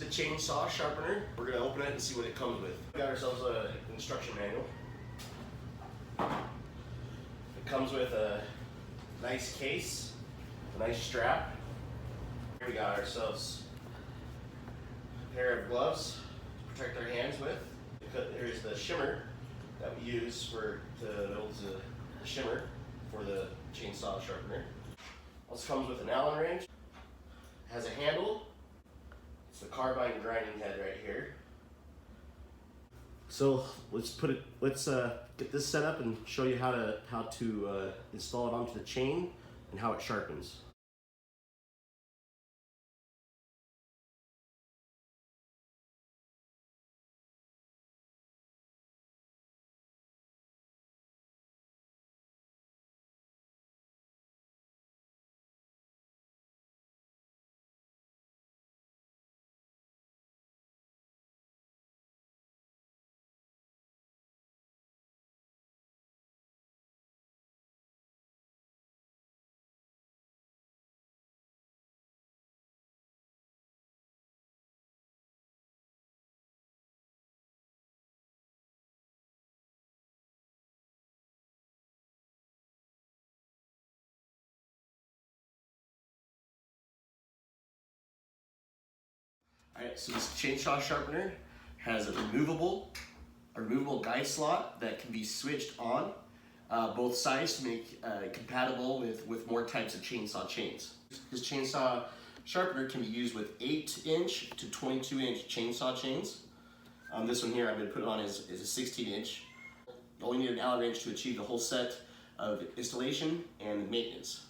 the chainsaw sharpener. We're gonna open it and see what it comes with. We got ourselves an instruction manual. It comes with a nice case, a nice strap. Here we got ourselves a pair of gloves to protect our hands with. Here's the shimmer that we use to build the shimmer for the chainsaw sharpener. Also comes with an Allen wrench. It has a handle. It's the carbine grinding head right here. So let's get this set up and show you how to install it onto the chain and how it sharpens. Alright, so this chainsaw sharpener has a removable guide slot that can be switched on both sides to make compatible with more types of chainsaw chains. This chainsaw sharpener can be used with 8-inch to 22-inch chainsaw chains. This one here I'm going to put it on is a 16-inch. You only need an Allen wrench to achieve the whole set of installation and maintenance.